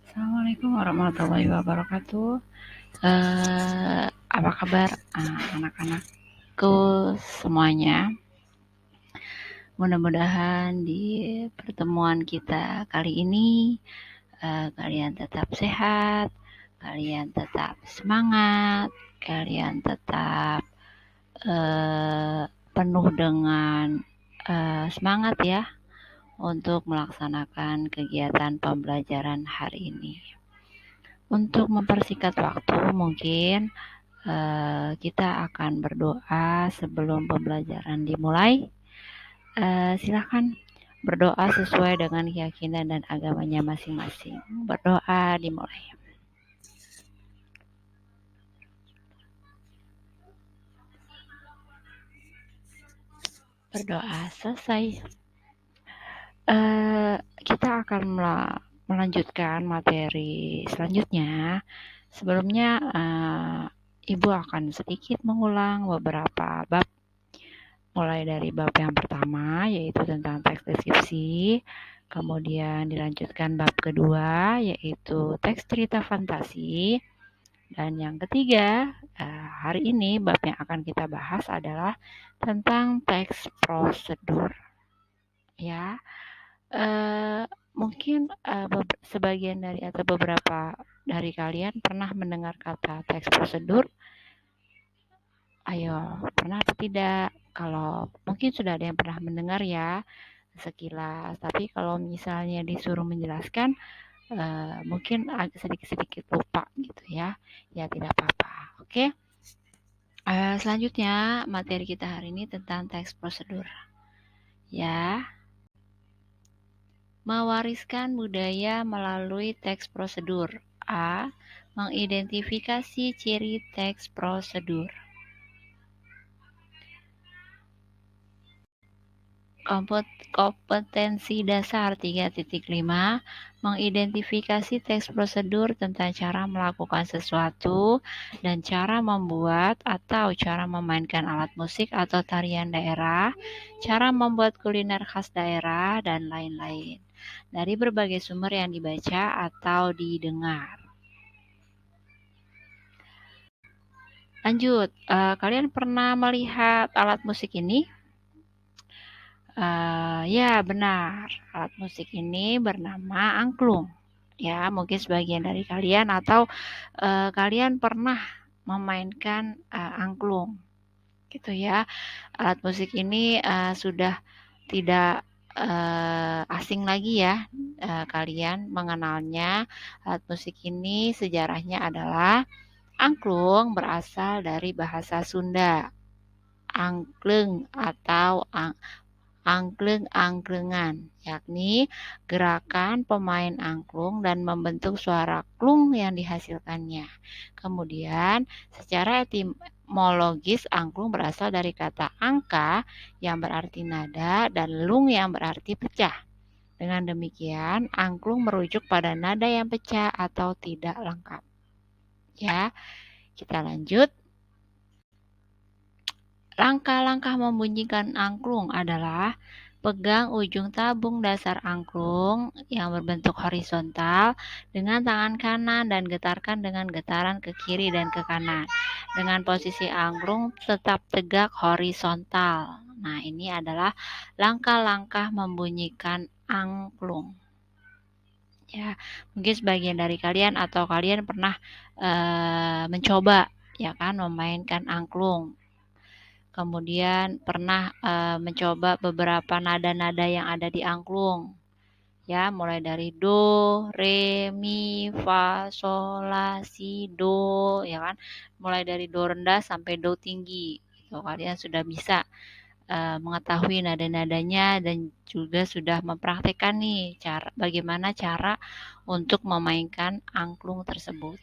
Assalamualaikum warahmatullahi wabarakatuh. Apa kabar anak-anakku semuanya? Mudah-mudahan di pertemuan kita kali ini kalian tetap sehat, kalian tetap semangat, kalian tetap penuh dengan semangat ya untuk melaksanakan kegiatan pembelajaran hari ini. Untuk mempersingkat waktu, mungkin kita akan berdoa sebelum pembelajaran dimulai. Silakan berdoa sesuai dengan keyakinan dan agamanya masing-masing. Berdoa dimulai. Berdoa selesai. Kita akan melanjutkan materi selanjutnya. Sebelumnya Ibu akan sedikit mengulang beberapa bab, mulai dari bab yang pertama yaitu tentang teks deskripsi, kemudian dilanjutkan bab kedua yaitu teks cerita fantasi, dan yang ketiga hari ini bab yang akan kita bahas adalah tentang teks prosedur. Ya, mungkin sebagian dari atau beberapa dari kalian pernah mendengar kata teks prosedur. Ayo, pernah atau tidak? Kalau mungkin sudah ada yang pernah mendengar ya sekilas, tapi kalau misalnya disuruh menjelaskan mungkin agak sedikit-sedikit lupa gitu ya. Ya tidak apa-apa. Oke. Selanjutnya materi kita hari ini tentang teks prosedur. Ya. Mewariskan budaya melalui teks prosedur. A. Mengidentifikasi ciri teks prosedur. Kompetensi dasar 3.5 mengidentifikasi teks prosedur tentang cara melakukan sesuatu dan cara membuat atau cara memainkan alat musik atau tarian daerah, cara membuat kuliner khas daerah, dan lain-lain dari berbagai sumber yang dibaca atau didengar. Lanjut, kalian pernah melihat alat musik ini? Ya benar, alat musik ini bernama angklung. Ya, mungkin sebagian dari kalian atau kalian pernah memainkan angklung, gitu ya. Alat musik ini sudah tidak asing lagi ya, kalian mengenalnya. Alat musik ini sejarahnya adalah angklung berasal dari bahasa Sunda, angklung atau angklung-angklungan, yakni gerakan pemain angklung dan membentuk suara klung yang dihasilkannya. Kemudian, secara etimologis angklung berasal dari kata angka yang berarti nada dan lung yang berarti pecah. Dengan demikian, angklung merujuk pada nada yang pecah atau tidak lengkap. Ya, kita lanjut. Langkah-langkah membunyikan angklung adalah pegang ujung tabung dasar angklung yang berbentuk horizontal dengan tangan kanan dan getarkan dengan getaran ke kiri dan ke kanan. Dengan posisi angklung tetap tegak horizontal. Nah, ini adalah langkah-langkah membunyikan angklung. Ya, mungkin sebagian dari kalian atau kalian pernah mencoba ya kan memainkan angklung. Kemudian pernah mencoba beberapa nada-nada yang ada di angklung. Ya, mulai dari do, re, mi, fa, sol, la, si, do, ya kan? Mulai dari do rendah sampai do tinggi. Gitu. Kalian sudah bisa mengetahui nada-nadanya dan juga sudah mempraktekkan nih bagaimana cara untuk memainkan angklung tersebut.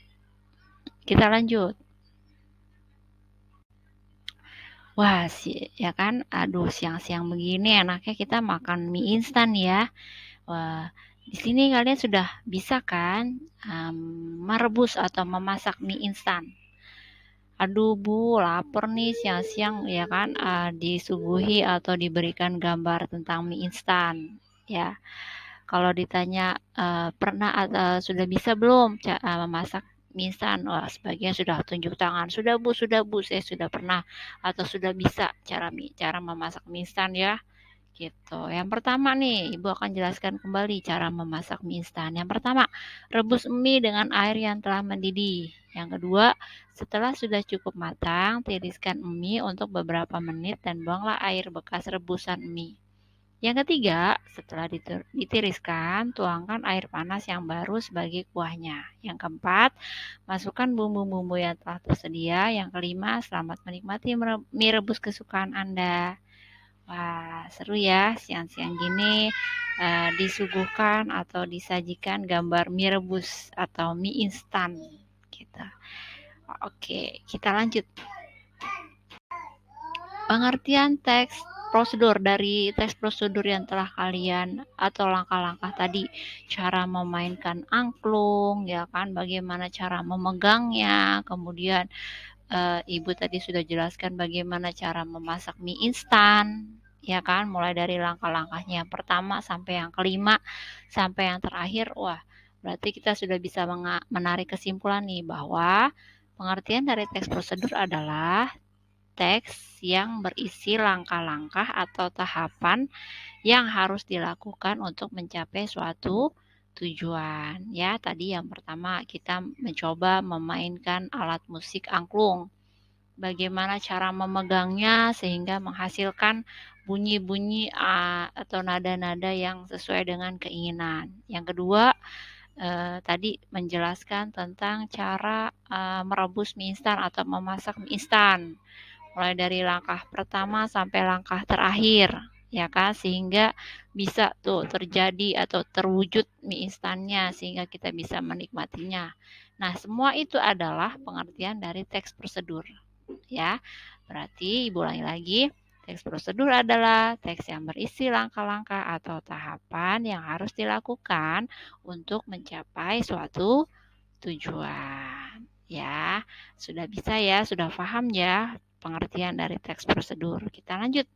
Kita lanjut. Wah, ya kan, aduh siang-siang begini enaknya kita makan mie instan ya. Wah, di sini kalian sudah bisa kan merebus atau memasak mie instan. Aduh Bu, lapar nih siang-siang ya kan, disuguhi atau diberikan gambar tentang mie instan ya. Kalau ditanya, pernah atau sudah bisa belum memasak mie instan? Wah, sebagian sudah tunjuk tangan, sudah Bu, saya sudah pernah atau sudah bisa cara memasak mie instan ya." Gitu. Yang pertama nih, Ibu akan jelaskan kembali cara memasak mie instan. Yang pertama, rebus mie dengan air yang telah mendidih. Yang kedua, setelah sudah cukup matang, tiriskan mie untuk beberapa menit dan buanglah air bekas rebusan mie. Yang ketiga, setelah ditiriskan, tuangkan air panas yang baru sebagai kuahnya. Yang keempat, masukkan bumbu-bumbu yang telah tersedia. Yang kelima, selamat menikmati mie rebus kesukaan Anda. Wah, seru ya siang-siang gini disuguhkan atau disajikan gambar mie rebus atau mie instan gitu. Oke, kita lanjut. Pengertian teks prosedur dari teks prosedur yang telah kalian atau langkah-langkah tadi, cara memainkan angklung, ya kan, bagaimana cara memegangnya, kemudian Ibu tadi sudah jelaskan bagaimana cara memasak mie instan, ya kan, mulai dari langkah-langkahnya yang pertama sampai yang kelima, sampai yang terakhir. Wah, berarti kita sudah bisa menarik kesimpulan nih bahwa pengertian dari teks prosedur adalah teks yang berisi langkah-langkah atau tahapan yang harus dilakukan untuk mencapai suatu tujuan. Ya, tadi yang pertama kita mencoba memainkan alat musik angklung. Bagaimana cara memegangnya sehingga menghasilkan bunyi-bunyi atau nada-nada yang sesuai dengan keinginan. Yang kedua, tadi menjelaskan tentang cara merebus mie instan atau memasak mie instan, mulai dari langkah pertama sampai langkah terakhir, ya kan, sehingga bisa tuh terjadi atau terwujud mie instannya sehingga kita bisa menikmatinya. Nah, semua itu adalah pengertian dari teks prosedur, ya. Berarti Ibu ulangi lagi, teks prosedur adalah teks yang berisi langkah-langkah atau tahapan yang harus dilakukan untuk mencapai suatu tujuan. Ya, sudah bisa ya, sudah paham ya pengertian dari teks prosedur. Kita lanjut.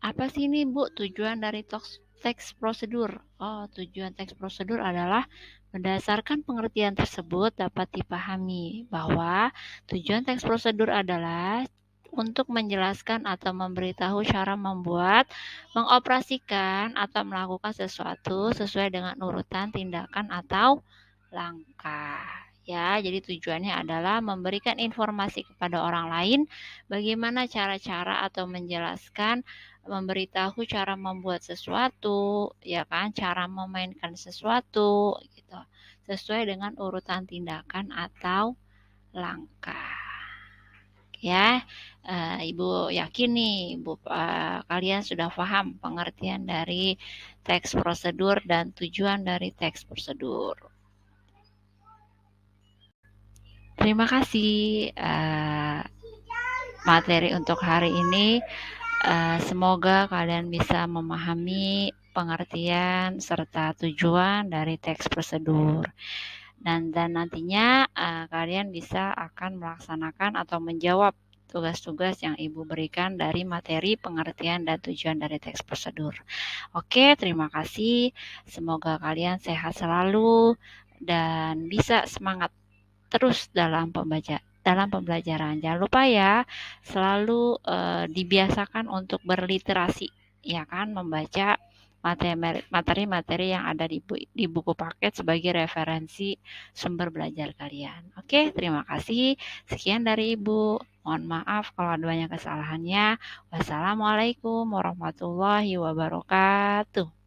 Apa sih ini Bu tujuan dari teks prosedur? Oh, tujuan teks prosedur adalah berdasarkan pengertian tersebut dapat dipahami bahwa tujuan teks prosedur adalah untuk menjelaskan atau memberitahu cara membuat, mengoperasikan, atau melakukan sesuatu sesuai dengan urutan tindakan atau langkah. Ya, jadi tujuannya adalah memberikan informasi kepada orang lain bagaimana cara-cara atau menjelaskan, memberitahu cara membuat sesuatu, ya kan, cara memainkan sesuatu gitu. Sesuai dengan urutan tindakan atau langkah. Ya, Ibu yakin nih, kalian sudah paham pengertian dari teks prosedur dan tujuan dari teks prosedur. Terima kasih materi untuk hari ini. Semoga kalian bisa memahami pengertian serta tujuan dari teks prosedur. Dan nantinya kalian bisa akan melaksanakan atau menjawab tugas-tugas yang Ibu berikan dari materi pengertian dan tujuan dari teks prosedur. Oke, terima kasih. Semoga kalian sehat selalu dan bisa semangat terus dalam pembelajaran. Jangan lupa ya, selalu dibiasakan untuk berliterasi, ya kan, membaca materi-materi yang ada di buku paket sebagai referensi sumber belajar kalian. Oke, terima kasih. Sekian dari Ibu. Mohon maaf kalau ada banyak kesalahannya. Wassalamualaikum warahmatullahi wabarakatuh.